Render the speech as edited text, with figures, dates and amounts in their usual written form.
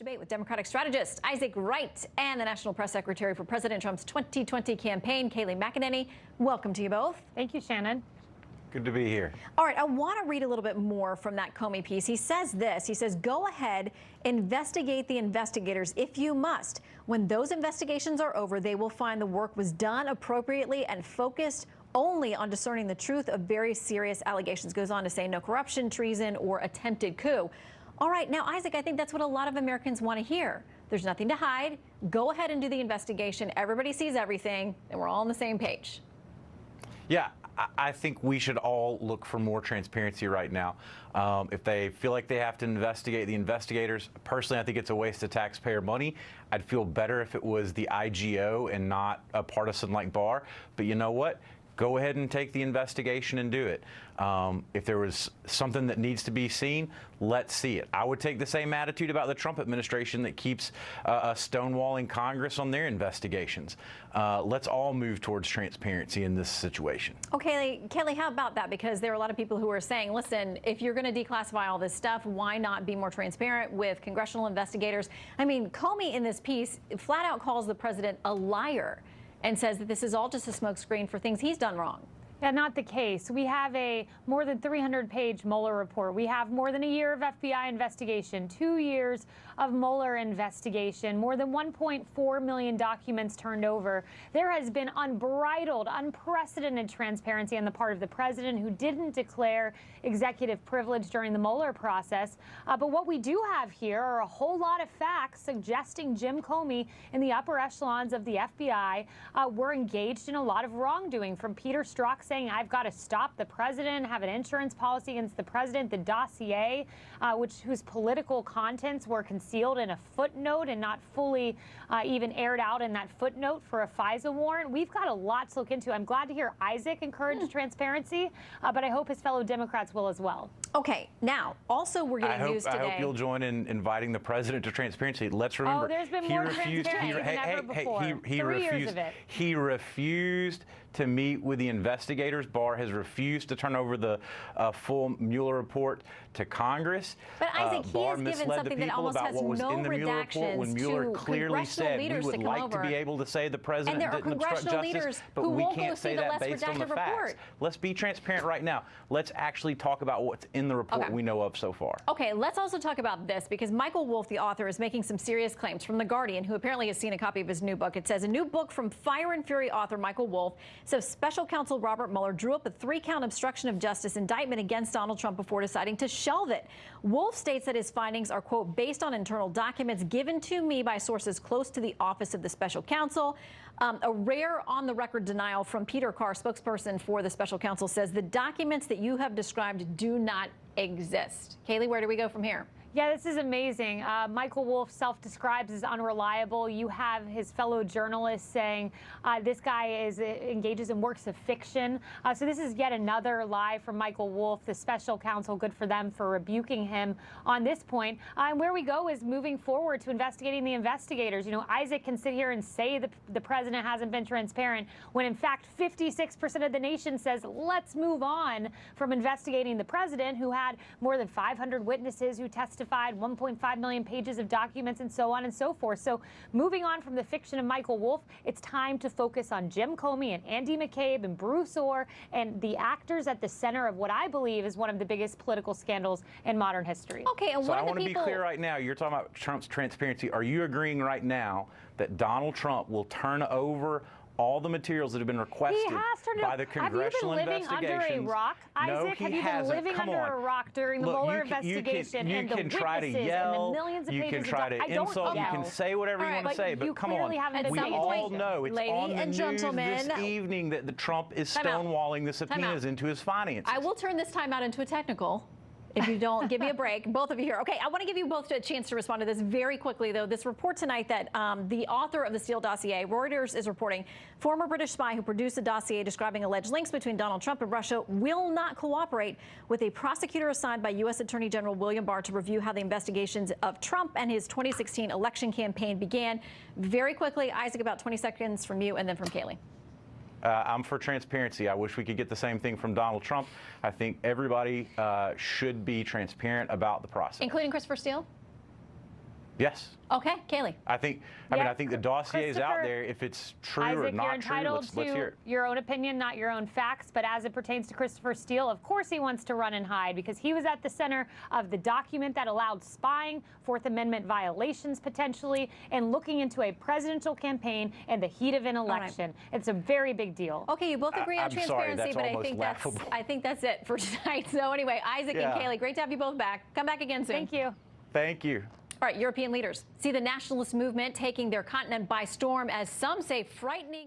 Debate with Democratic strategist Isaac Wright and the National Press Secretary for President Trump's 2020 campaign, Kayleigh McEnany. Welcome to you both. Thank you, Shannon. Good to be here. All right, I want to read a little bit more from that Comey piece. He says this, he says, go ahead, investigate the investigators if you must. When those investigations are over, they will find the work was done appropriately and focused only on discerning the truth of very serious allegations. Goes on to say no corruption, treason, or attempted coup. All right, now, Isaac, I think that's what a lot of Americans want to hear. There's nothing to hide. Go ahead and do the investigation. Everybody sees everything, and we're all on the same page. Yeah, I think we should all look for more transparency right now. If they feel like they have to investigate the investigators, personally, I think it's a waste of taxpayer money. I'd feel better if it was the IGO and not a partisan-like Barr. But you know what? Go ahead and take the investigation and do it. If there was something that needs to be seen, let's see it. I would take the same attitude about the Trump administration that keeps stonewalling Congress on their investigations. Let's all move towards transparency in this situation. Okay, Kayleigh, how about that? Because there are a lot of people who are saying, listen, if you're going to declassify all this stuff, why not be more transparent with congressional investigators? I mean, Comey in this piece flat out calls the president a liar and says that this is all just a smokescreen for things he's done wrong. Yeah, not the case. We have a more than 300-page Mueller report. We have more than a year of FBI investigation, 2 years of Mueller investigation, more than 1.4 million documents turned over. There has been unbridled, unprecedented transparency on the part of the president, who didn't declare executive privilege during the Mueller process. But what we do have here are a whole lot of facts suggesting Jim Comey and the upper echelons of the FBI were engaged in a lot of wrongdoing, from Peter Strzok saying, I've got to stop the president, have an insurance policy against the president, the dossier, whose political contents were concealed in a footnote and not fully even aired out in that footnote for a FISA warrant. We've got a lot to look into. I'm glad to hear Isaac encourage transparency, but I hope his fellow Democrats will as well. Okay, now, also we're getting news today. I hope you'll join in inviting the president to transparency. Let's remember, there's been more transparency than ever before. He refused to meet with the investigators. Barr has refused to turn over the full Mueller report to Congress. But Isaac, he Barr has given misled something the that people almost about has what was no in the Mueller report when Mueller clearly said we would like to be able to say the president didn't obstruct justice, but we can't say that based on the facts. Let's be transparent right now. Let's actually talk about what's in the report we know of so far. Okay, let's also talk about this, because Michael Wolff, the author, is making some serious claims from The Guardian, who apparently has seen a copy of his new book. It says, a new book from Fire and Fury author Michael Wolff says special counsel Robert Mueller drew up a 3-count obstruction of justice indictment against Donald Trump before deciding to shelve it. Wolff states that his findings are, quote, based on internal documents given to me by sources close to the office of the special counsel. A rare on-the-record denial from Peter Carr, spokesperson for the special counsel, says the documents that you have described do not exist. Kayleigh, where do we go from here? Yeah, this is amazing. Michael Wolff self-describes as unreliable. You have his fellow journalists saying this guy engages in works of fiction. So this is yet another lie from Michael Wolff, the special counsel. Good for them for rebuking him on this point. And where we go is moving forward to investigating the investigators. You know, Isaac can sit here and say the president hasn't been transparent, when in fact 56% of the nation says let's move on from investigating the president, who had more than 500 witnesses who testified, 1.5 million pages of documents, and so on and so forth. So moving on from the fiction of Michael Wolff, it's time to focus on Jim Comey and Andy McCabe and Bruce Orr and the actors at the center of what I believe is one of the biggest political scandals in modern history. Okay, and so I want to be clear right now. You're talking about Trump's transparency. Are you agreeing right now that Donald Trump will turn over all the materials that have been requested by the congressional investigations? Have you been living under a rock, Isaac? Have you been living under a rock during the Mueller investigation and the witnesses and the millions of pages of documents? You can try to insult, you can say whatever you want to say, but come on. We all know it's on the news this evening that the Trump is stonewalling the subpoenas into his finances. I will turn this time out into a technical, if you don't give me a break, both of you here. Okay, I want to give you both a chance to respond to this very quickly, though. This report tonight that the author of the Steele dossier, Reuters, is reporting, former British spy who produced a dossier describing alleged links between Donald Trump and Russia, will not cooperate with a prosecutor assigned by U.S. Attorney General William Barr to review how the investigations of Trump and his 2016 election campaign began. Very quickly, Isaac, about 20 seconds from you and then from Kayleigh. I'm for transparency. I wish we could get the same thing from Donald Trump. I think everybody should be transparent about the process. Including Christopher Steele? Yes. Okay, Kaylee. I think. I mean, Yep. I think the dossier is out Christopher, there. If it's true Isaac, or you're not true, entitled let's hear to it. your own opinion, not your own facts. But as it pertains to Christopher Steele, of course he wants to run and hide because he was at the center of the document that allowed spying, Fourth Amendment violations potentially, and looking into a presidential campaign in the heat of an election. It's a very big deal. Okay, you both agree on I'm sorry, transparency, that's but almost laughable. I think that's it for tonight. So anyway, Isaac and Kaylee, great to have you both back. Come back again soon. Thank you. Thank you. All right, European leaders see the nationalist movement taking their continent by storm as some say frightening.